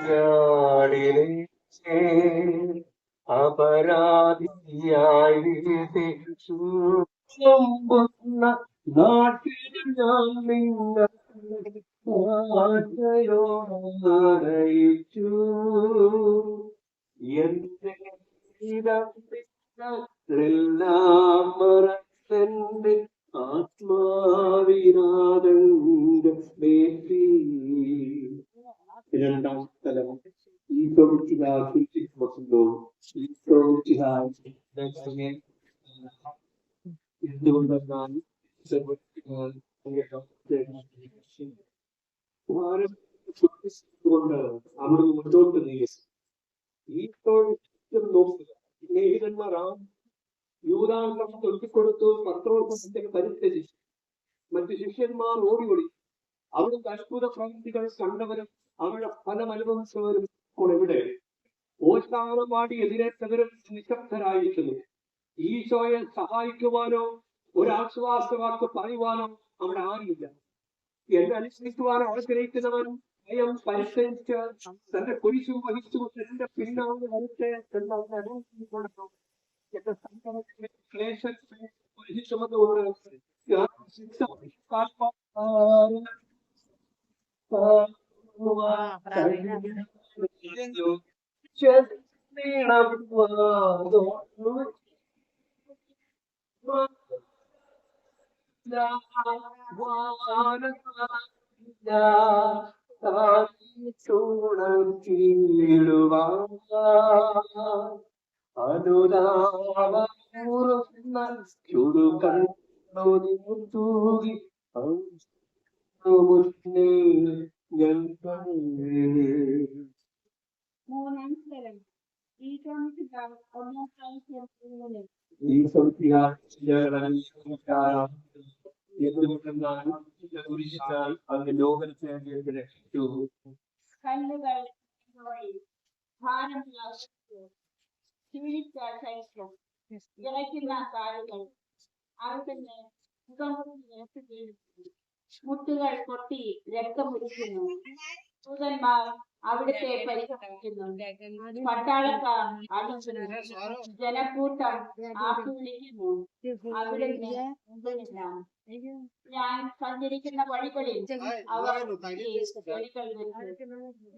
ഞാടിനെ അപരാധിയായി വീശുന്ന നാട്ടിൽ ഞാൻ നിങ്ങൾ ആശയോടറിയിച്ചു എന്റെ എല്ലാം മറന്നെന്റെ ആത്മാവിനാദന്റെ മേറ്റി. രണ്ടാം സ്ഥലം എന്തുകൊണ്ടെന്നാൽ കൊണ്ട് അവിടെ മുന്നോട്ട് നീങ്ങി ഈശോ നോക്കുക. സ്നേഹിതന്മാർ ആ യൂദാന്തം തൊട്ടിക്കൊടുത്തു പത്രോസിന്റെ പരിത്യജിച്ചു. മറ്റു ശിഷ്യന്മാർ ഓടിയൊളി. അവിടുത്തെ അത്ഭുത പ്രവൃത്തികൾ കണ്ടവരും അവരുടെ ഫലം അനുഭവിച്ചവരും ഇവിടെ ഓശാനമാടി എതിരേറ്റവരും നിശബ്ദരായിരിക്കുന്നു. ഈശോയെ സഹായിക്കുവാനോ ഒരാശ്വാസവാക്ക് പറയുവാനോ അവിടെ ആരുമില്ല. എന്നെ അനുസരിക്കുവാനോ ആഗ്രഹിക്കുന്നവൻ സ്വയം പരിശീലിച്ച് തന്റെ കുരിശു വഹിച്ചു എന്റെ പിന്നാലെ വരട്ടെ എന്നവനെ അനുഭവിക്കൊണ്ടു. എന്റെ സങ്കടത്തിലെ ക്ലേശത്തിലെ ചുമന്നുകൊണ്ട് അനുരാഗപൂർന്ന ചുടുകണ്ണൂതി മൂന്നാം സ്ഥലം ഈ എന്തുകൊണ്ടെന്നാൽ അങ്ങ് ലോകത്തെ രക്ഷിച്ചു. കല്ലുകൾ ഭാരം ഇറക്കുന്ന കാലുകൾ അവിടുന്ന് മുട്ടുകൾ പൊട്ടി രക്തമൊലിക്കുന്നു. ദൂതന്മാർ അവിടുത്തെ പരിഹരിക്കുന്നു. പട്ടാളക്കാർ ജനക്കൂട്ടം ആർക്കു വിളിക്കുന്നു. അവിടുന്ന് ഞാൻ സഞ്ചരിക്കുന്ന വഴികളിൽ അവർ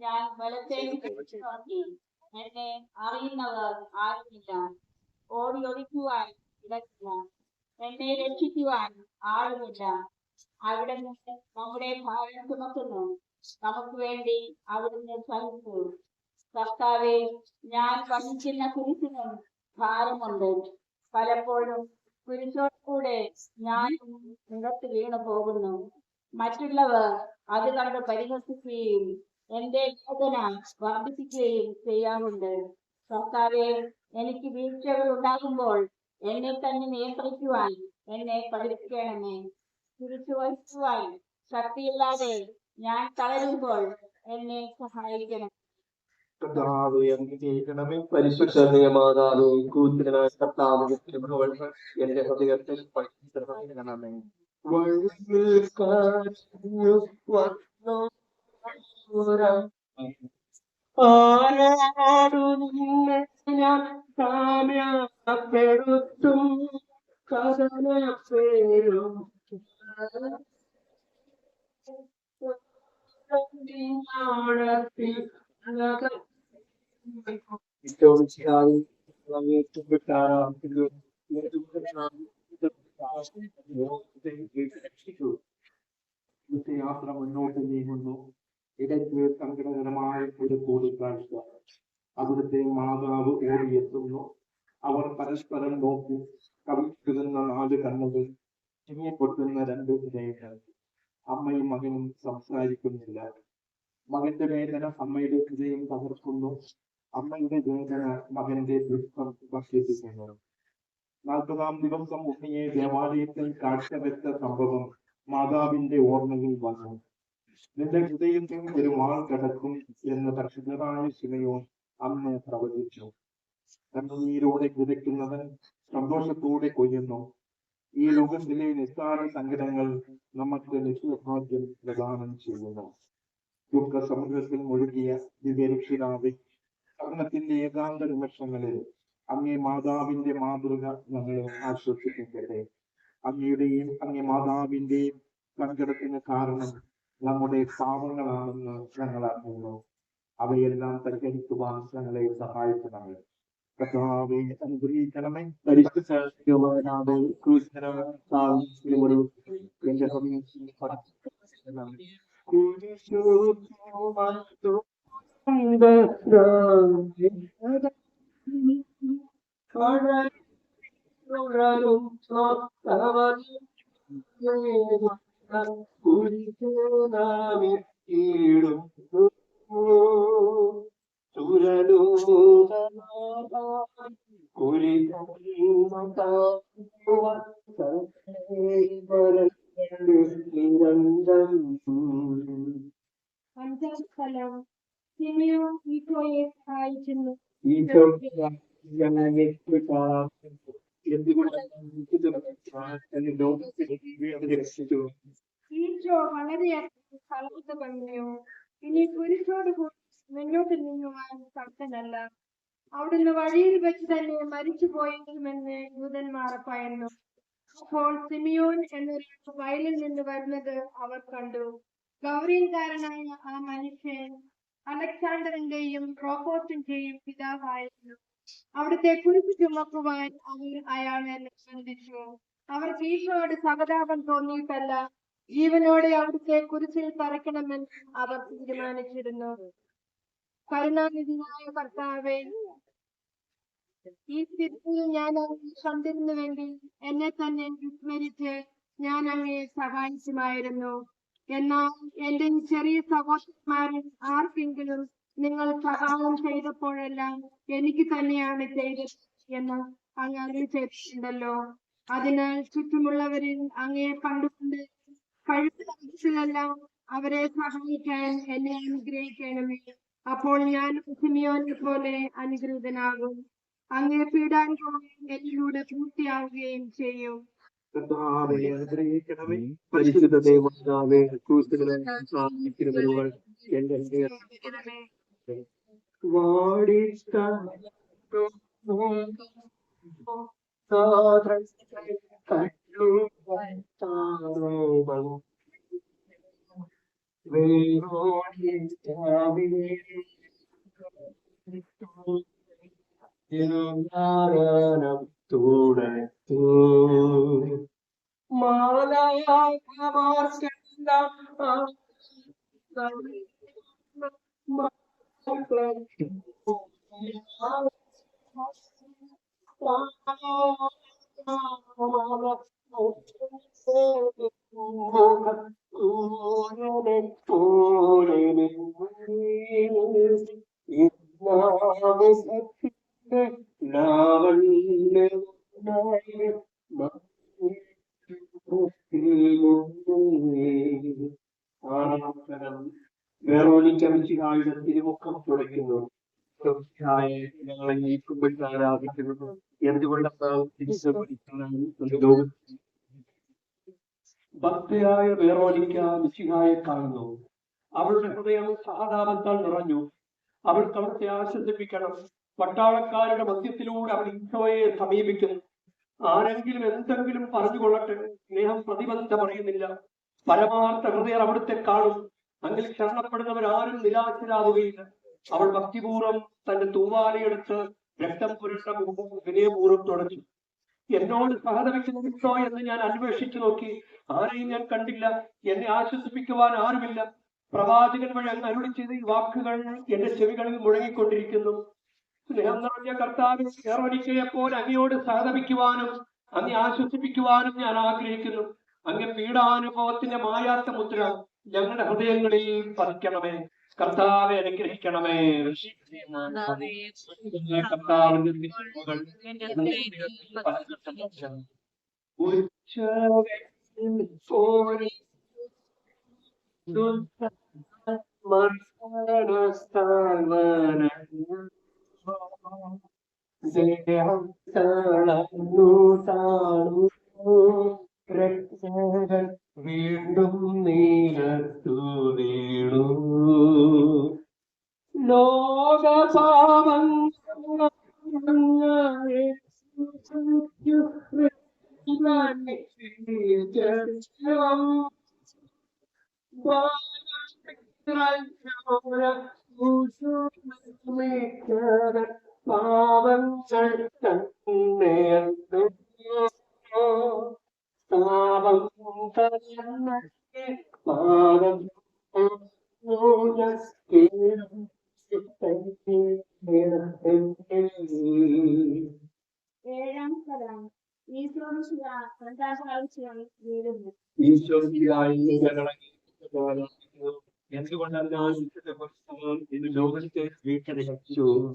ഞാൻ വലത്തേക്ക് നോക്കി. എന്നെ അറിയുന്നവർ ആരുമില്ല. ഓടി ഒളിക്കുവാൻ ഇടക്കില്ല. എന്നെ രക്ഷിക്കുവാൻ ആളുമില്ല. അവിടുന്ന് നമ്മുടെ ഭാരം ചുമക്കുന്നു. നമുക്ക് വേണ്ടി അവിടുന്ന് സഹിച്ചു. കർത്താവെ, ഞാൻ വഹിക്കുന്ന കുരിശിനും ഭാരമുണ്ട്. പലപ്പോഴും കുരിശോടുകൂടെ ഞാൻ നിലത്ത് വീണു പോകുന്നു. മറ്റുള്ളവർ അത് കണ്ട് പരിഹസിക്കുകയും എന്റെ വേദന വർദ്ധിപ്പിക്കുകയും ചെയ്യാറുണ്ട്. കർത്താവെ, എനിക്ക് വീഴ്ചകൾ ഉണ്ടാകുമ്പോൾ എന്നെ തന്നെ നിയന്ത്രിക്കുവാൻ എന്നെ പഠിപ്പിക്കണമേ. കുരിശു വഹിക്കുവാൻ ശക്തിയില്ലാതെ ഞാൻ തളരുമ്പോൾ എന്നെ സഹായിക്കണം. കർത്താവേ, അനുഗ്രഹിക്കണമേ. പരിശുദ്ധ നിയമാതാവേ, കൂത്തിനായ കർത്താവ് എന്റെ ഹൃദയത്തിൽ പഠിപ്പിക്കണമേ. വഴിയിൽ കരഞ്ഞു വന്നു ആരാടു നിന്നെ ഞാൻ കാമ്യപ്പെടുത്തും കഥനപ്പേരും യാത്ര മുന്നോട്ട് നീങ്ങുന്നു. ഇടയ്ക്ക് സങ്കടകരമായ ഒരു കൂടിക്കാഴ്ച. അവിടുത്തെ മാതാവ് ഓടിയെത്തുന്നു. അവർ പരസ്പരം നോക്കി. കവിക്കുന്ന 4 കണ്ണുകൾ, ചിങ്ങിപ്പൊട്ടുന്ന 2 ഹൃദയങ്ങൾ. അമ്മയും മകനും സംസാരിക്കുന്നില്ല. മകന്റെ വേദന അമ്മയുടെ ഹൃദയം തകർക്കുന്നു. അമ്മയുടെ വേദന മകന്റെ ദുഃഖം വർദ്ധിപ്പിക്കുന്നു. 40-ാം ദിവസം ഉണ്ണിയെ ദേവാലയത്തിൽ കാഴ്ചവെച്ച സംഭവം മാതാവിന്റെ ഓർമ്മയിൽ വന്നു. നിന്റെ ഹൃദയത്തിൽ ഒരു വാൾ കിടക്കും എന്ന് പരിശുദ്ധനായ ശിമയോൻ അന്ന് പ്രവചിച്ചു. കണ്ണുനീരോടെ വിതയ്ക്കുന്നവൻ സന്തോഷത്തോടെ കൊയ്യുന്നു. ഈ ലോകത്തിലെ നിസ്സാര സങ്കടങ്ങൾ നമുക്ക് നിത്യഭാഗ്യം പ്രദാനം ചെയ്യുന്നു. ദുഃഖ സമുദ്രത്തിൽ മുഴുകിയ ദിവ്യരക്ഷിതാവേ, കർമ്മത്തിന്റെ ഏകാന്ത നിമിഷങ്ങളിൽ അങ്ങേ മാതാവിന്റെ മാതൃക ഞങ്ങളെ ആശ്വസിപ്പിക്കട്ടെ. അങ്ങേ മാതാവിന്റെയും സങ്കടത്തിന് കാരണം നമ്മുടെ പാപങ്ങളാണെന്ന് ഞങ്ങൾ അറിയുന്നു. അവയെല്ലാം പരിഹരിക്കുവാൻ ഞങ്ങളെ സഹായിക്കണമേ. കർത്താവെ അനുഗ്രഹിക്കണമേ. അഞ്ചാം സ്ഥലം സിമിയോൻ ഈശോയെ സഹായിക്കുന്നു. ഈശോ വളരെയധികം കളർത്ത് പറഞ്ഞു. ഇനി കുരിശോട് കൂടി മുന്നോട്ട് നീങ്ങുവാൻ ശക്തനല്ല. അവിടുന്ന് വഴിയിൽ വെച്ച് തന്നെ മരിച്ചു പോയിരിക്കുമെന്ന് യൂതന്മാർ ഭയന്നു. അപ്പോൾ സിമിയോൻ എന്നൊരു വയലിൽ നിന്ന് വരുന്നത് അവർ കണ്ടു. ഗൗരീൻകാരനായ ആ മനുഷ്യൻ അലക്സാണ്ടറിന്റെയും റോഫോസിന്റെയും പിതാവായിരുന്നു. അവിടുത്തെ കുരിശ് ചുമക്കുവാൻ അവർ അയാളെ നിർബന്ധിച്ചു. അവർ ഈശോയോട് സഹതാപം തോന്നിയിട്ടല്ല, ജീവനോടെ അവിടുത്തെ കുരിശിൽ തറയ്ക്കണമെന്ന് അവർ തീരുമാനിച്ചിരുന്നു. കരുണാനിധിയായ കർത്താവേ, ഈ സ്ഥിതിയിൽ ഞാൻ അങ്ങ് കണ്ടിരുന്നുവെങ്കിൽ എന്നെ തന്നെ വിസ്മരിച്ച് ഞാൻ അങ്ങയെ സഹായിക്കുമായിരുന്നു. എന്നാൽ എന്റെ ഈ ചെറിയ സഹോദരന്മാരിൽ ആർക്കെങ്കിലും നിങ്ങൾ സഹായം ചെയ്തപ്പോഴെല്ലാം എനിക്ക് തന്നെയാണ് ചെയ്തത് എന്ന് അങ്ങ് അരുളി ചെയ്തിട്ടുണ്ടല്ലോ. അതിനാൽ ചുറ്റുമുള്ളവരിൽ അങ്ങയെ കണ്ടുകൊണ്ട് കഴിവിലെല്ലാം അവരെ സഹായിക്കാൻ എന്നെ അനുഗ്രഹിക്കണമേ. അപ്പോൾ ഞാൻ സിമിയോനെ പോലെ അനുഗ്രഹീതനാകും. അങ്ങേ പീഡാനുഭവം എന്നിലൂടെ പൂർത്തിയാവുകയും ചെയ്യും. കർത്താവേ അനുഗ്രഹിക്കണമേ. പരിശുദ്ധ ദൈവമാതാവേ, ക്രൂശിലെ സാധിക്കുന്നവരുകൾ എന്റെ വെറോനിക്ക മിശിഹായുടെ തിരുമുഖം തുടയ്ക്കുന്നു. ഞങ്ങളെ ഈ കുമ്പിട്ട് ആരാധിക്കുന്നു. എന്തുകൊണ്ടാണ് ഭക്തയായ വെറോനിക്ക മിശിഹായെ കാണുന്നു. അവളുടെ ഹൃദയം സഹതാപത്താൽ നിറഞ്ഞു. അവൾ അവിടുത്തെ ആശ്വസിപ്പിക്കണം. പട്ടാളക്കാരുടെ മധ്യത്തിലൂടെ അവൾ ഈശോയെ സമീപിക്കുന്നു. ആരെങ്കിലും എന്തെങ്കിലും പറഞ്ഞുകൊള്ളട്ടെ, സ്നേഹം പ്രതിബന്ധം അറിയുന്നില്ല. പരമാർത്ഥ ഹൃദയർ അവിടുത്തെ കാണും. അങ്ങിൽ ശരണപ്പെടുന്നവരാരും നിരാശരാകുകയില്ല. അവൾ ഭക്തിപൂർവ്വം തന്റെ തൂവാലയെടുത്ത് രക്തം പുരണ്ട മുമ്പും വിനയപൂർവ്വം തുടങ്ങി. എന്നോട് സഹതപിക്കുന്നുണ്ടോ എന്ന് ഞാൻ അന്വേഷിച്ചു നോക്കി. ആരെയും ഞാൻ കണ്ടില്ല. എന്നെ ആശ്വസിപ്പിക്കുവാൻ ആരുമില്ല. പ്രവാചകൻ വഴി അങ്ങ് അരുളി ചെയ്ത ഈ വാക്കുകൾ എന്റെ ചെവികളിൽ മുഴങ്ങിക്കൊണ്ടിരിക്കുന്നു. സ്നേഹം നിറഞ്ഞ കർത്താവിനെ വെറോനിക്കയെ പോലെ അങ്ങയോട് സഹതപിക്കുവാനും അങ്ങെ ആശ്വസിപ്പിക്കുവാനും ഞാൻ ആഗ്രഹിക്കുന്നു. അങ്ങ് പീഡാനുഭവത്തിന്റെ മായാത്ത മുദ്ര ഞങ്ങളുടെ ഹൃദയങ്ങളിൽ പതിക്കണമേ. കർത്താവെ അനുഗ്രഹിക്കണമേ. കർത്താവിന്റെ വീണ്ടും നീലത്തു വീണു. ഏഴാം സ്ഥലം ഈശോമിശിഹ സന്താസാഴ്ചയായി വീഴുന്നു. എന്തുകൊണ്ടാണ് ഇന്ന് ലോകത്തെ വീട്ടടിച്ചു?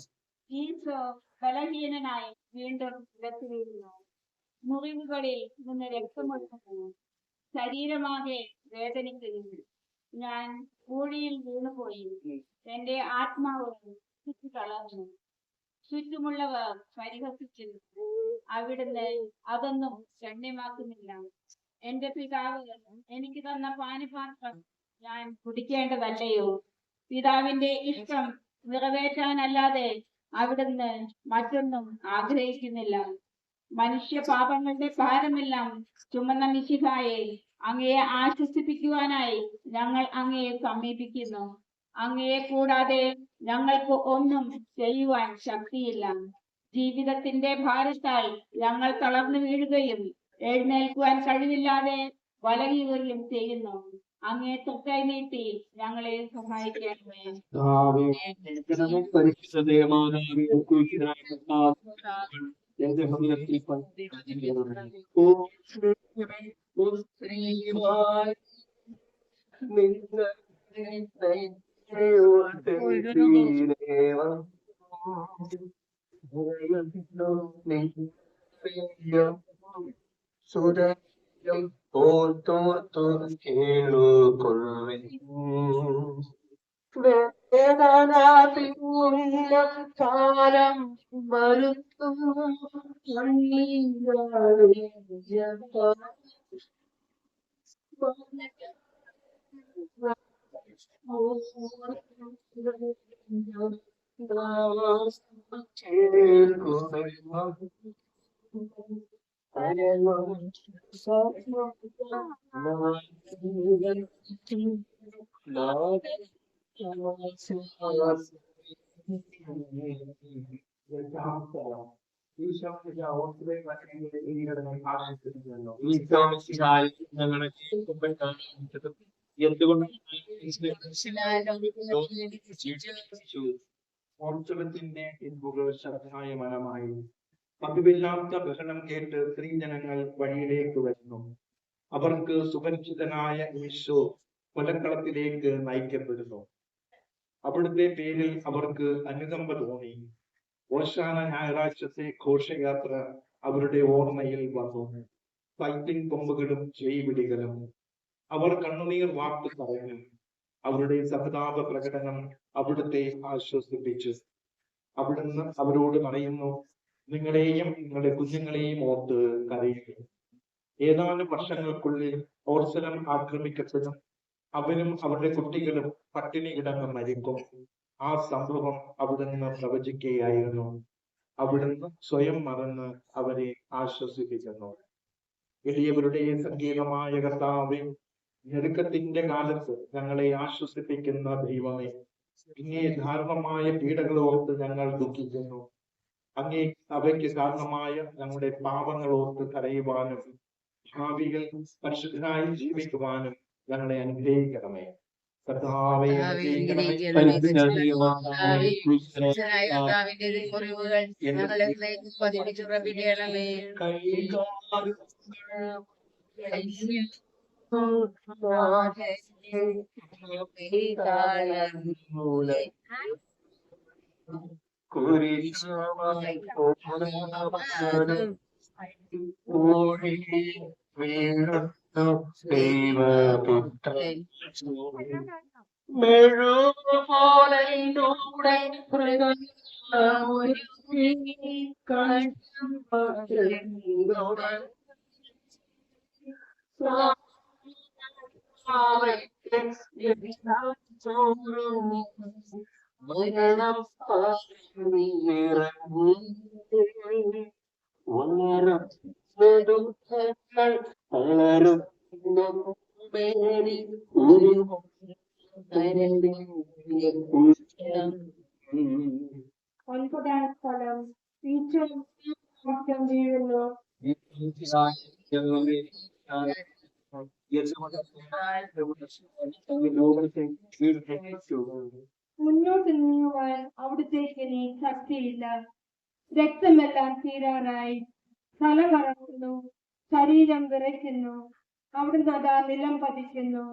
ഈശോ ബലഹീനനായി വീണ്ടും ഇടത്തു വീഴുന്നു. മുറിവുകളിൽ നിന്ന് രക്തമൊഴുകുന്നു. ശരീരമാകെ വേദനിക്കുന്നു. ഞാൻ പൂഴിയിൽ വീണുപോയി. എന്റെ ആത്മാവ് ചുറ്റിക്കളഞ്ഞു. ചുറ്റുമുള്ളവർ പരിഹസിച്ചു. അവിടുന്ന് അതൊന്നും ഗണ്യമാക്കുന്നില്ല. എന്റെ പിതാവ് എനിക്ക് തന്ന പാനപാത്രം ഞാൻ കുടിക്കേണ്ടതല്ലയോ? പിതാവിന്റെ ഇഷ്ടം നിറവേറ്റാനല്ലാതെ അവിടുന്ന് മറ്റൊന്നും ആഗ്രഹിക്കുന്നില്ല. മനുഷ്യ പാപങ്ങളുടെ ഭാരമെല്ലാം ചുമന്ന മിശിഹായെ, അങ്ങയെ ആശ്വസിപ്പിക്കുവാനായി ഞങ്ങൾ അങ്ങയെ സമീപിക്കുന്നു. അങ്ങയെ കൂടാതെ ഞങ്ങൾക്ക് ഒന്നും ചെയ്യുവാൻ ശക്തിയില്ല. ജീവിതത്തിന്റെ ഭാരത്താൽ ഞങ്ങൾ തളർന്നു വീഴുകയും എഴുന്നേൽക്കുവാൻ കഴിവില്ലാതെ വലയുകയും ചെയ്യുന്നു. അങ്ങേ തൊക്കൈ നീട്ടി ഞങ്ങളെ സഹായിക്കണമേ. കാലം മരുത്തും ഓർച്ചവത്തിന്റെ ഇൻപുകൾ ശ്രദ്ധായമനമായി. പതിവില്ലാത്ത ബഹളം കേട്ട് സ്ത്രീജനങ്ങൾ വഴിയിലേക്ക് വരുന്നു. അവർക്ക് സുപരിചിതനായ ഈശോ കൊലക്കളത്തിലേക്ക് നയിക്കപ്പെടുന്നു. അവിടുത്തെ പേരിൽ അവർക്ക് അനുകമ്പ തോന്നി. ഓശാന ഞായറാഴ്ചത്തെ ഘോഷയാത്ര അവരുടെ ഓർമ്മയിൽ വന്നു. ഫൈറ്റിംഗ് കൊമ്പുകളും ചെയ്വിടികളും. അവർ കണ്ണുനീർ വാക്ക് പറഞ്ഞു. അവരുടെ സഹതാപ പ്രകടനം അവിടുത്തെ ആശ്വസിപ്പിച്ചു. അവിടുന്ന് അവരോട് പറയുന്നു, നിങ്ങളെയും നിങ്ങളുടെ കുഞ്ഞുങ്ങളെയും ഓർത്ത് കരയുക. ഏതാനും വർഷങ്ങൾക്കുള്ളിൽ ഓർസലം ആക്രമിക്കപ്പെടും. അവരും അവരുടെ കുട്ടികളും പട്ടിണി കിടന്ന് മരിക്കും. ആ സംഭവം അവിടുന്ന് പ്രവചിക്കുകയായിരുന്നു. അവിടുന്ന് സ്വയം മറന്ന് അവരെ ആശ്വസിപ്പിക്കുന്നു. എളിയവരുടെ സംഗീതമായ കർത്താവേ, ഞെരുക്കത്തിന്റെ കാലത്ത് ഞങ്ങളെ ആശ്വസിപ്പിക്കുന്ന ദൈവമേ, അങ്ങേ ധാരണമായ പീഡകളോർത്ത് ഞങ്ങൾ ദുഃഖിക്കുന്നു. അങ്ങേ അവയ്ക്ക് കാരണമായ ഞങ്ങളുടെ പാപങ്ങളോർത്ത് കരയുവാനും ഭാവിയിൽ പരിശുദ്ധരായി ജീവിക്കുവാനും ഞങ്ങളെ അനുഗ്രഹിക്കണമേ. കർത്താവേ, മരണം പാറിയിറങ്ങി വളരുന്ന ദുഃഖങ്ങൾ വളരുന്ന പേടി ഒരു കരളിന്റെ കുറ്റം. ഒൻപതാം സ്ഥലം ഈച്ചം വീഴുന്നു. മുന്നോട്ട് നീങ്ങുവാൻ അവിടുത്തേക്ക് ഇനി ശക്തിയില്ല. രക്തമെല്ലാം തീരാറായി. തല കറങ്ങുന്നു, ശരീരം വിറയ്ക്കുന്നു. അവിടുന്ന് അതാ നിലം പതിക്കുന്നു.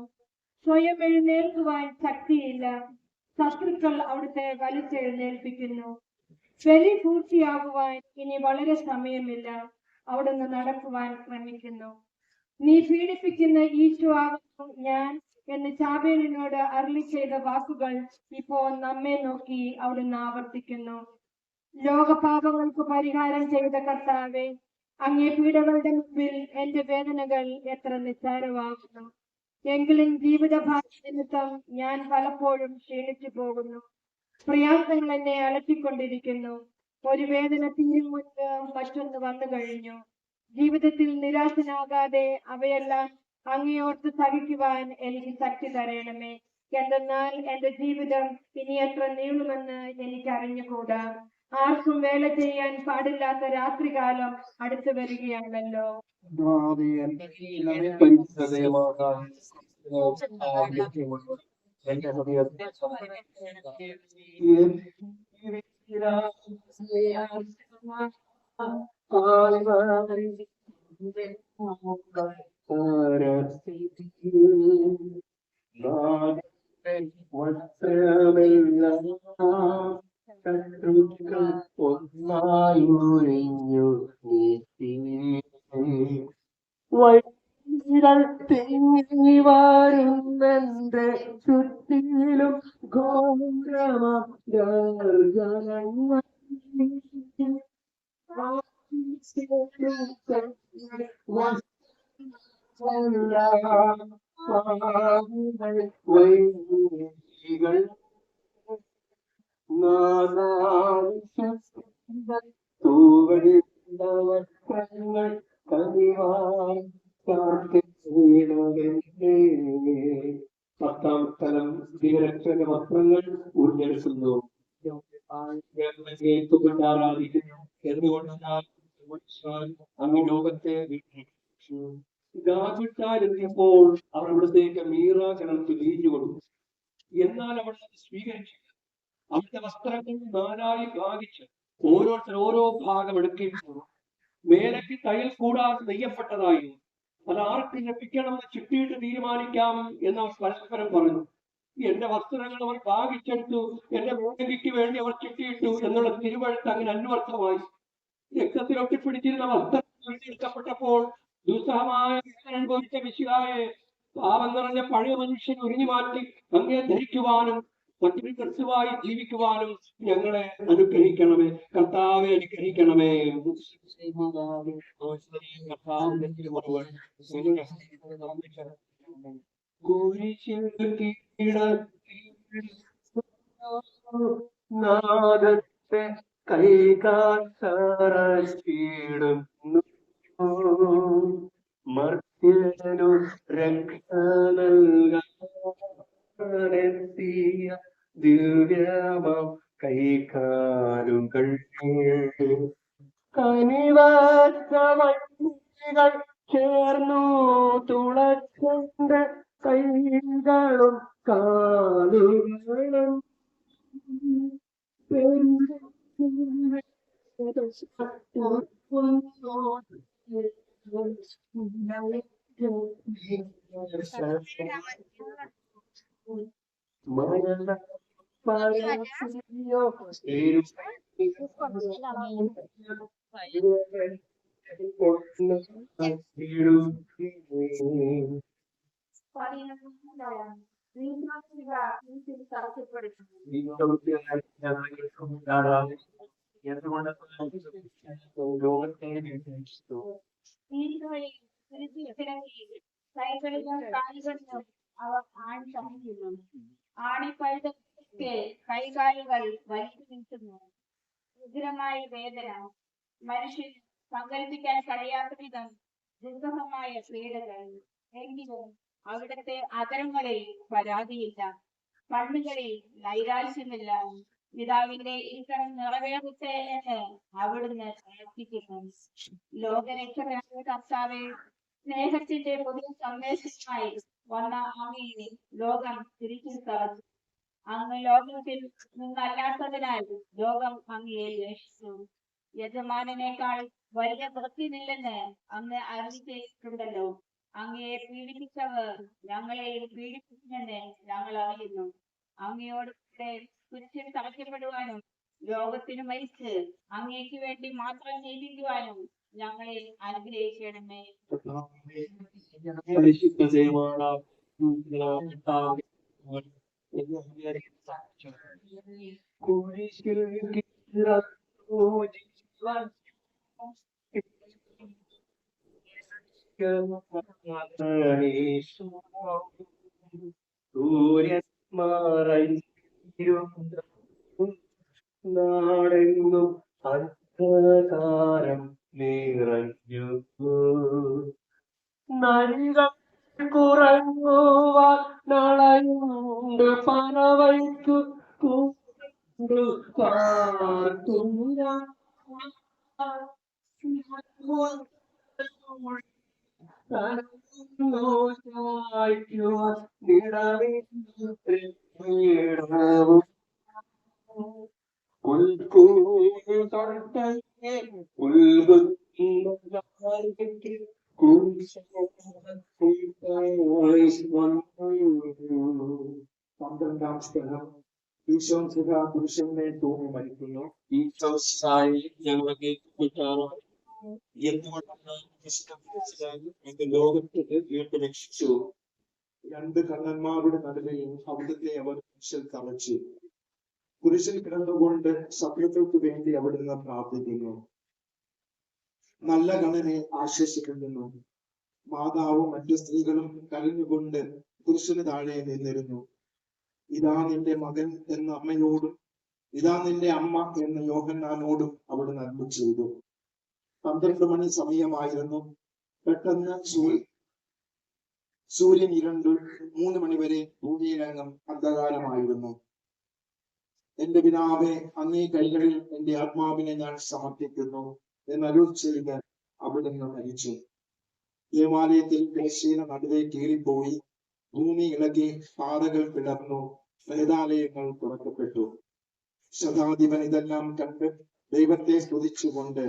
സ്വയം എഴുന്നേൽക്കുവാൻ ശക്തിയില്ല. ശത്രുക്കൾ അവിടുത്തെ വലിച്ചെഴുന്നേൽപ്പിക്കുന്നു. ബലി പൂർത്തിയാകുവാൻ ഇനി വളരെ സമയമില്ല. അവിടുന്ന് നടക്കുവാൻ ശ്രമിക്കുന്നു. നീ പീഡിപ്പിക്കുന്ന ഈശോ ആകുന്നു ഞാൻ എന്ന് ചാബേലിനോട് അരുളി ചെയ്ത വാക്കുകൾ ഇപ്പോൾ നമ്മെ നോക്കി അവിടുന്ന് ആവർത്തിക്കുന്നു. ലോകപാപങ്ങൾക്ക് പരിഹാരം ചെയ്ത കർത്താവെ, അങ്ങേ പീഡകളുടെ മുമ്പിൽ എന്റെ വേദനകൾ എത്ര നിസ്സാരമാകുന്നു. എങ്കിലും ജീവിതഭാഗ്യ നിമിത്തം ഞാൻ പലപ്പോഴും ക്ഷീണിച്ചു പോകുന്നു. പ്രയാസങ്ങൾ എന്നെ അലട്ടിക്കൊണ്ടിരിക്കുന്നു. ഒരു വേദന തീരും മുൻപ് മറ്റൊന്ന് വന്നു കഴിഞ്ഞു. ജീവിതത്തിൽ നിരാശനാകാതെ അവയെല്ലാം അങ്ങയോർത്ത് സഹിക്കുവാൻ എനിക്ക് ശക്തി തരണമേ. എന്തെന്നാൽ എന്റെ ജീവിതം ഇനി എത്ര നീളുമെന്ന് എനിക്ക് അറിഞ്ഞുകൂടാ. ആർക്കും വേല ചെയ്യാൻ പാടില്ലാത്ത രാത്രികാലം അടുത്തു വരികയാണല്ലോ. എന്റെ ഹൃദയത്തിൽ ഒന്നായൊഴിഞ്ഞു വഴികൾ തിങ്ങി വരുന്നെന്റെ ചുറ്റിലും ഘോരമർജനങ്ങൾ വൈകൾ തൂവടികൾ കനിവാൻ പത്താം സ്ഥലം ദൈവരക്ഷകന്റെ വസ്ത്രങ്ങൾ ഊർജ്ജെടുക്കുന്നു. ആരാധിക്കുന്നു. എന്തുകൊണ്ടാൽ അങ്ങ് ലോകത്തെ ഗാസുട്ടാരെത്തിയപ്പോൾ അവർ അവിടത്തേക്ക് മീറ കിണർത്ത് വീഞ്ഞു കൊടുത്തു. എന്നാൽ അവർ അത് സ്വീകരിച്ചില്ല. അവിടുത്തെ വസ്ത്രങ്ങൾ നാലായി ഭാഗിച്ച് ഓരോരുത്തർ ഓരോ ഭാഗം എടുക്കുകയും മേലയ്ക്ക് തയ്യൽ കൂടാതെ നെയ്യപ്പെട്ടതായിരുന്നു. അത് ആർക്ക് ലഭിക്കണമെന്ന് ചിട്ടിയിട്ട് തീരുമാനിക്കാം എന്ന് അവർ പരസ്പരം പറഞ്ഞു. എന്റെ വസ്ത്രങ്ങൾ അവർ ഭാഗിച്ചെടുത്തു, എന്റെ മേലയ്ക്ക് വേണ്ടി അവർ ചിട്ടിയിട്ടു എന്നുള്ള തിരുവഴുത്ത് അങ്ങനെ അന്വർത്ഥമായി. രക്തത്തിലൊട്ടിപ്പിടിച്ചിരുന്ന വസ്ത്രം എടുക്കപ്പെട്ടപ്പോൾ ദുസ്സഹമായ അനുഭവിച്ച മിശിഹായെ പാപം നിറഞ്ഞ പഴയ മനുഷ്യൻ ഉരിഞ്ഞു മാറ്റി അങ്ങേ ധരിക്കുവാനും മറ്റൊരു ക്രിസ്തുവായി ജീവിക്കുവാനും ഞങ്ങളെ അനുഗ്രഹിക്കണമേ. കർത്താവെ അനുഗ്രഹിക്കണമേ. നാദത്തെ കൈകാത്തറച്ചിടുന്നു മർത്യനു രക്ഷ നൽകിയ ദിവ്യമം കൈകാലുകൾ കനിവച്ച വഴികൾ ചേർന്നു തുളച്ചെണ്ട കൈകളും കാലുകളും മരണ കൈകളിലും കാലുകളിലും അവർ ആണി തറയ്ക്കുന്നു. ആണി പഴുതൊക്കെ കൈ കൈകാലുകൾ വലിച്ചു നീട്ടുന്നു. ഉഗ്രമായ വേദന, മനുഷ്യൻ സങ്കല്പിക്കാൻ കഴിയാത്ത വിധം ദുർഗമമായ പീഡകൾ. എങ്കിലും അവിടുത്തെ അതരങ്ങളിൽ പരാതിയില്ല, കണ്ണുകളിൽ നൈരാശ്യമില്ല. പിതാവിന്റെ ഇഷ്ടം നിറവേറട്ടെ എന്ന് അവിടുന്ന് പ്രാർത്ഥിക്കുന്നു. ലോകരക്ഷകനായ കർത്താവെ, സ്നേഹത്തിന്റെ പുതിയ സന്ദേശമായി വന്ന അങ്ങയെ ലോകം തിരിച്ചറിഞ്ഞു. അങ്ങ് ലോകത്തിൽ നിന്നല്ലാത്തതിനാൽ ലോകം അങ്ങയെ ദ്വേഷിച്ചു. യജമാനേക്കാൾ വലിയ വൃത്തിയില്ലെന്ന് അങ്ങ് അറിയിച്ചിട്ടുണ്ടല്ലോ. അങ്ങയെ പീഡിപ്പിച്ചവർ ഞങ്ങളെയും പീഡിപ്പിക്കുമെന്ന് ഞങ്ങൾ അറിയുന്നു. അങ്ങയോട് കൂടെ കുരിശിൽ തറയ്ക്കപ്പെടുവാനും ലോകത്തിന് മരിച്ച് അങ്ങേക്ക് വേണ്ടി മാത്രം ജീവിക്കുവാനും ഞങ്ങളെ അനുഗ്രഹിക്കണമേ. പരിശുദ്ധ ദേവാല കുരിശിൽ കിടന്നു ജീവൻ സൂര്യൻ നാടെങ്ങും അന്ധകാരം നിറഞ്ഞു. നരികൾ കുറങ്ങുവാൻ നളയുണ്ട് പനവയ്ക്കു കൊണ്ടു പാർത്തുന്ന പന്ത്രണ്ടാം സ്ഥലം ഈശോ പുരുഷനെ തൂങ്ങി മരിക്കുന്നു. ഈശോ ഞങ്ങളൊക്കെ എന്തുകൊണ്ടാണ് ലോകത്തിന് വീട്ടു രക്ഷിച്ചു. രണ്ട് കണ്ണന്മാരുടെ നടുവിൽ അവിടുത്തെ അവർ കുരിശിൽ തറച്ചു. കുരിശിൽ കിടന്നുകൊണ്ട് ശത്രുക്കൾക്ക് വേണ്ടി അവിടുന്ന് പ്രാർത്ഥിക്കുന്നു. നല്ല കണ്ണനെ ആശ്വസിക്കുന്നു. മാതാവും മറ്റു സ്ത്രീകളും കരഞ്ഞുകൊണ്ട് കുരിശിന് താഴെ നിന്നിരുന്നു. ഇതാ നിന്റെ മകൻ എന്ന അമ്മയോടും ഇതാ നിന്റെ അമ്മ എന്ന യോഹന്നാനോടും അവിടുന്ന് അരുളി ചെയ്തു. 12 മണി സമയമായിരുന്നു. പെട്ടെന്ന് സൂര്യൻ ഇരുണ്ടു. 3 മണിവരെ ഭൂമിയിലങ്ങം അന്ധകാരമായിരുന്നു. എന്റെ പിതാവേ, അങ്ങേ കൈകളിൽ എന്റെ ആത്മാവിനെ ഞാൻ സമർപ്പിക്കുന്നു എന്നരുൾ ചെയ്ത് അവിടുന്ന് മരിച്ചു. ദേവാലയത്തിൽ തിരശ്ശീല നടുവേ കീറിപ്പോയി. ഭൂമി ഇളകി, പാറകൾ പിളർന്നു, പ്രേതാലയങ്ങൾ തുറക്കപ്പെട്ടു. ശതാധിപൻ ഇതെല്ലാം കണ്ട് ദൈവത്തെ സ്തുതിച്ചുകൊണ്ട്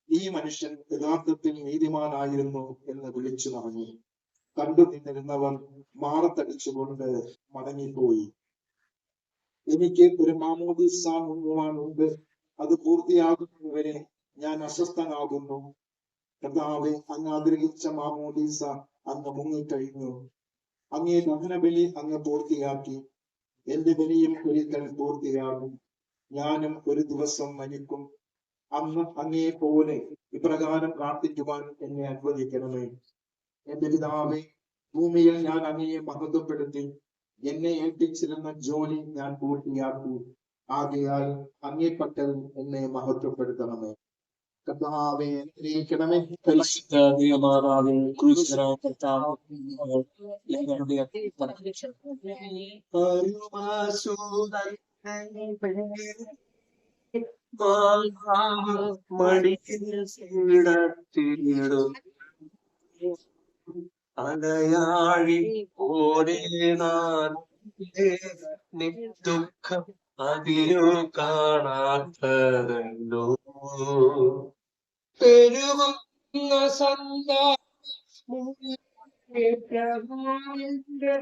ഈ മനുഷ്യൻ യഥാർത്ഥത്തിൽ നീതിമാനായിരുന്നു എന്ന് വിളിച്ചു പറഞ്ഞു. കണ്ടു നിന്നിരുന്നവർ മാറത്തടിച്ചുകൊണ്ട് മടങ്ങിപ്പോയി. എനിക്ക് ഒരു മാമോദീസ മുങ്ങുവാനുണ്ട്, അത് പൂർത്തിയാകുന്നവരെ ഞാൻ അസ്വസ്ഥനാകുന്നു. കർത്താവെ, അങ്ങ് ആഗ്രഹിച്ച മാമോദീസ അങ്ങ് മുങ്ങിക്കഴിഞ്ഞു. അങ്ങേ ദഹനബലി അങ്ങ് പൂർത്തിയാക്കി. എന്റെ ബലിയും ഒരിക്കൽ പൂർത്തിയാകും. ഞാനും ഒരു ദിവസം മരിക്കും. അന്ന് അങ്ങയെ പോലെ ഇപ്രകാരം പ്രാർത്ഥിക്കുവാൻ എന്നെ അനുവദിക്കണമേ. എന്റെ പിതാവേ, ഭൂമിയിൽ ഞാൻ അങ്ങയെ മഹത്വപ്പെടുത്തി. എന്നെ ഏൽപ്പിച്ചിരുന്ന ജോലി ഞാൻ പൂർത്തിയാക്കി. ആകയാൽ അങ്ങേ പക്കൽ എന്നെ മഹത്വപ്പെടുത്തണമേ. കർത്താവേ, അനുഗ്രഹിക്കണമേ. പരിശുദ്ധ ദൈവമാതാവേ, ക്രൂശിതനായ കർത്താവേ, ഞങ്ങളുടെ അലയാഴി പോലെ ദുഃഖം അതിരു കാണാത്തതല്ലോ. പെരുകുന്ന പ്രഭുവിന്റെ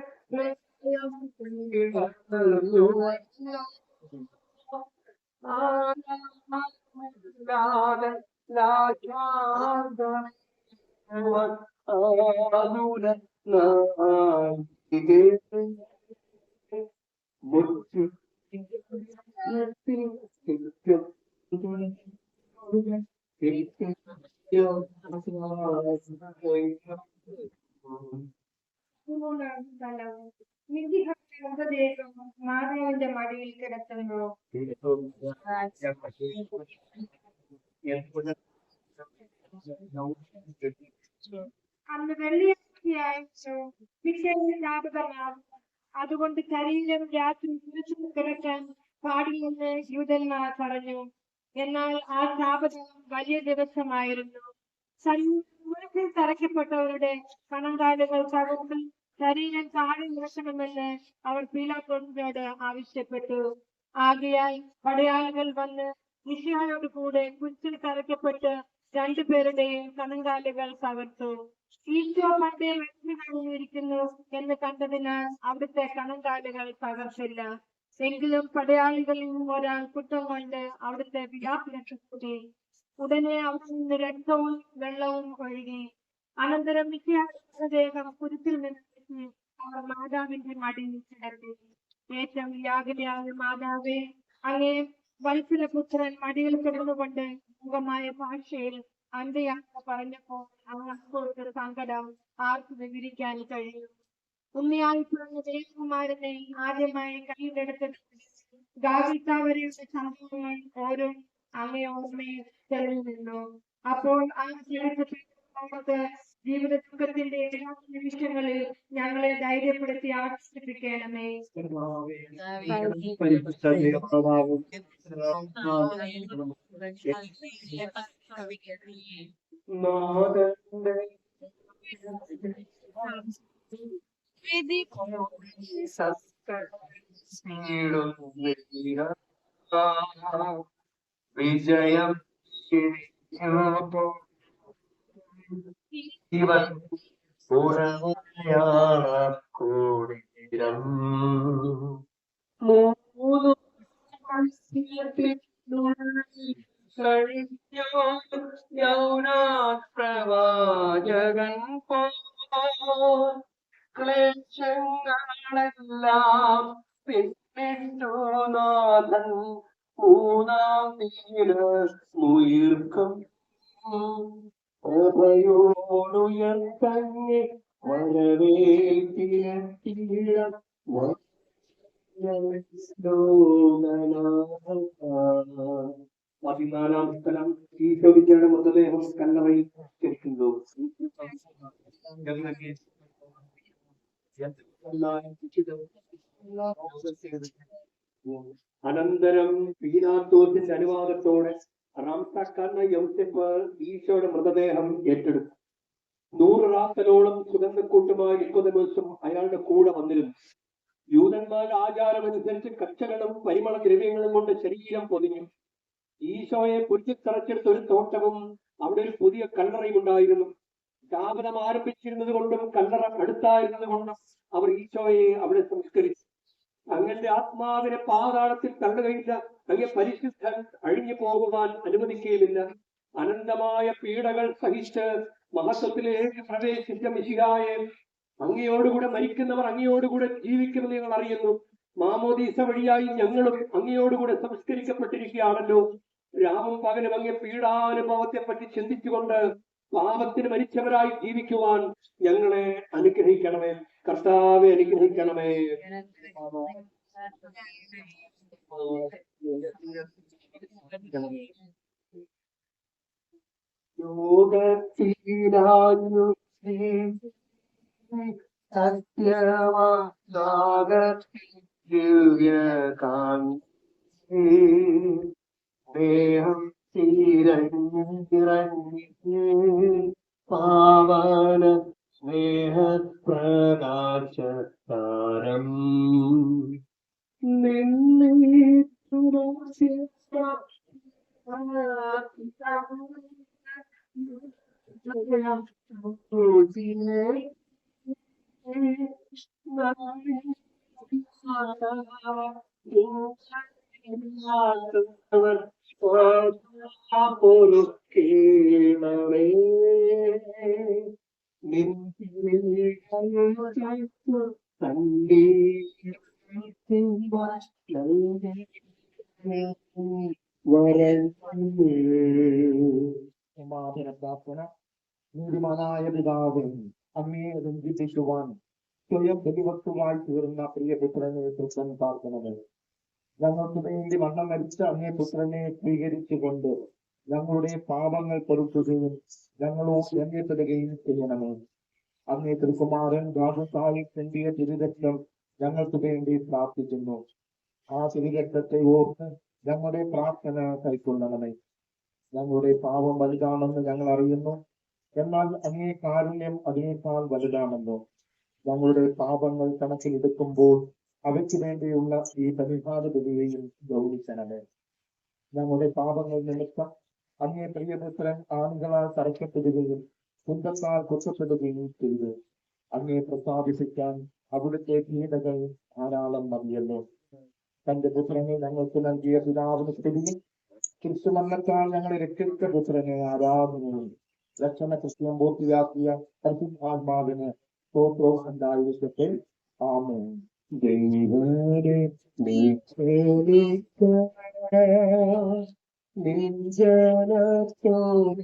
മൃതദേഹം മാതാവിന്റെ മടിയിൽ കിടത്തുന്നു. അന്ന് വെള്ളിയാഴ്ചയായിരുന്നു. പിറ്റേന്ന് ശാബതമാണ്. അതുകൊണ്ട് ശരീരം രാത്രി കുരിശിൽ കിടക്കാൻ പാടില്ലെന്ന് യൂതന്മാർ പറഞ്ഞു. എന്നാൽ ആ ശാബതം വലിയ ദിവസമായിരുന്നു. കുരിശിൽ തറയ്ക്കപ്പെട്ടവരുടെ കണങ്കാലുകൾ തകർന്ന് ശരീരം താഴെ ഇറക്കണമെന്ന് അവർ പീലാത്തോസിനോട് ആവശ്യപ്പെട്ടു. ആകയാൽ പടയാളികൾ വന്ന് മിശിഹായോട് കൂടെ കുരിശിൽ തറയ്ക്കപ്പെട്ട് രണ്ടുപേരുടെയും കണങ്കാലുകൾ തകർത്തു. ഈശോ പണ്ടേ മരിച്ചു കഴിഞ്ഞിരിക്കുന്നു എന്ന് കണ്ടതിനാൽ അവിടുത്തെ കണങ്കാലുകൾ തകർത്തില്ല. എങ്കിലും പടയാളികളിൽ നിന്നും ഒരാൾ കുറ്റം കൊണ്ട് അവിടുത്തെ വിലാപ്പിനൊക്കെ കൂടി. ഉടനെ അവിടെ നിന്ന് രക്തവും വെള്ളവും ഒഴുകി. അനന്തരം മിശിഹാദേഹം കുരിശിൽ നിന്ന് അവർ മാതാവിന്റെ മടിയിൽ കിടത്തി. ഏറ്റവും യാഗനയായ മാതാവേ, അങ്ങേ വത്സലപുത്രൻ മടിയിൽ കിടന്നുകൊണ്ട് മുഖമായ ഭാഷയിൽ അന്ത്യയാത്ര പറഞ്ഞപ്പോൾ അങ്ങ് സങ്കടം ആർക്ക് വിവരിക്കാൻ കഴിയും? ഉണ്ണിയായി പിറന്ന ദേവകുമാരനെ ആദ്യമായി കയ്യിലെടുത്ത് ഗാവിത്താവരെയുടെ സംഭവങ്ങൾ ഓരോ അങ്ങയോർമ്മയിൽ തെളിഞ്ഞു നിന്നു. അപ്പോൾ ആ ചരിത്രത്തെ ജീവിത ദുഃഖത്തിന്റെ എല്ലാ നിമിഷങ്ങളിൽ ഞങ്ങളെ ധൈര്യപ്പെടുത്തി ആശ്വസിപ്പിക്കണമേ. വിജയം ഇവൻ കൂടിരം മൂന്നു പ്രവാചകൻ ക്ലേശങ്ങളെല്ലാം പിന്നിട്ടു നാഥൻ മൂന്നാം തീരമുയർക്കും പ്രഭയോടുയർത്തങ്ങെ വരവേൽക്കിരം. പതിനാലാം സ്ഥലം ഈശോയുടെ മൃതദേഹം കല്ലറയിൽ എത്തുന്നു. അനന്തരം പീലാത്തോസിന്റെ അനുവാദത്തോടെ റാംസാക്കാരനായ യൗസേപ്പ് ഈശോയുടെ മൃതദേഹം ഏറ്റെടുത്തു. 100 റാത്തലോളം സുഗന്ധക്കൂട്ടുമായി നിക്കോദെമോസും അയാളുടെ കൂടെ വന്നിരുന്നു. യൂതന്മാരുടെ ആചാരമനുസരിച്ച് കച്ചകളും പരിമള ദ്രവ്യങ്ങളും കൊണ്ട് ശരീരം പൊതിഞ്ഞു. ഈശോയെ കുരിശിത്തറച്ചെടുത്ത ഒരു തോട്ടവും അവിടെ ഒരു പുതിയ കല്ലറയും ഉണ്ടായിരുന്നു. സ്ഥാപനം ആരംഭിച്ചിരുന്നത് കൊണ്ടും കല്ലറ അടുത്തായിരുന്നത് കൊണ്ടും അവർ ഈശോയെ അവിടെ സംസ്കരിച്ചു. അങ്ങന്റെ ആത്മാവിനെ പാതാളത്തിൽ തള്ളുകയില്ല. അങ്ങേ പരിശുദ്ധൻ അഴിഞ്ഞു പോകുവാൻ അനുവദിക്കുകയുമില്ല. അനന്തമായ പീഡകൾ സഹിച്ച് മഹത്വത്തിലേക്ക് പ്രവേശിച്ച മിശിഹായെ അങ്ങയോടുകൂടെ മരിക്കുന്നവർ അങ്ങയോടുകൂടെ ജീവിക്കുമെന്ന് ഞങ്ങൾ അറിയുന്നു. മാമോദീസ വഴിയായി ഞങ്ങളും അങ്ങയോടുകൂടെ സംസ്കരിക്കപ്പെട്ടിരിക്കുകയാണല്ലോ. രാവും പകലും അങ്ങേ പീഡാനുഭവത്തെ പറ്റി ചിന്തിച്ചുകൊണ്ട് പാപത്തിന് മരിച്ചവരായി ജീവിക്കുവാൻ ഞങ്ങളെ അനുഗ്രഹിക്കണമേ. കർത്താവെ അനുഗ്രഹിക്കണമേ. യോഗത്തിലാഞ്ഞു സത്യവാഗീ ദേഹം തിരഞ്ഞിറങ്ങി പാവന സ്നേഹപ്രകാശതാരം കേളവേ സമാധാന പ്രാർത്ഥന. നീതിമാനായ പിതാവേ, അങ്ങയെ ബന്ധിപ്പിക്കുവാൻ സ്വയം ബലിവസ്തുവായി തീർന്ന പ്രിയപുത്രനെ പുത്രൻ പാർക്കണമേ. ഞങ്ങൾക്ക് വേണ്ടി മരണം മരിച്ച അങ്ങേ പുത്രനെ സ്വീകരിച്ചുകൊണ്ട് ഞങ്ങളുടെ പാപങ്ങൾ പൊറുക്കുകയും ഞങ്ങളോട് രംഗപ്പെടുകയും ചെയ്യണമേ. അങ്ങേ തിരുക്കുമാരൻ ഗാകുസായി ചെണ്ടിയ തിരുരക്തം ഞങ്ങൾക്ക് വേണ്ടി പ്രാർത്ഥിക്കുന്നു. ആ തിരുരക്തത്തെ ഓർത്ത് ഞങ്ങളുടെ പ്രാർത്ഥന കൈക്കൊള്ളണമേ. ഞങ്ങളുടെ പാപം വലുതാണെന്ന് ഞങ്ങൾ അറിയുന്നു, എന്നാൽ അങ്ങേ കാരുണ്യം അതിനേക്കാൾ വലുതാണല്ലോ. ഞങ്ങളുടെ പാപങ്ങൾ കണക്കിലെടുക്കുമ്പോൾ അവയ്ക്ക് വേണ്ടിയുള്ള ഈ പരിഹാര ബലിയെയും ഗൗരിക്കണമേ. ഞങ്ങളുടെ പാപങ്ങൾ നിമിത്തം അങ്ങേ പ്രിയപുത്രൻ ആളുകളാൽ തറയ്ക്കപ്പെടുകയും കുന്തത്താൽ കുറ്റപ്പെടുകയും ചെയ്തു. അങ്ങേ പ്രസാദിപ്പിക്കാൻ അവിടുത്തെ പീഡകൾ ധാരാളം മതിയല്ലോ. തന്റെ പുത്രനെ ഞങ്ങൾക്ക് നൽകിയ പിതാവിന് സ്തുതിയും ക്രിസ്തുമരണത്താൽ ഞങ്ങളെ രക്ഷിച്ച പുത്രനെ ആരാധനയും രക്ഷണ കൃത്യം പൂർത്തിയാക്കിയ പരിശുദ്ധാത്മാവിന് സ്തോത്രവും ഉണ്ടായിരിക്കട്ടെ. ആമേൻ. ദൈവമേ നീ നിഞ്ജനത്തോട്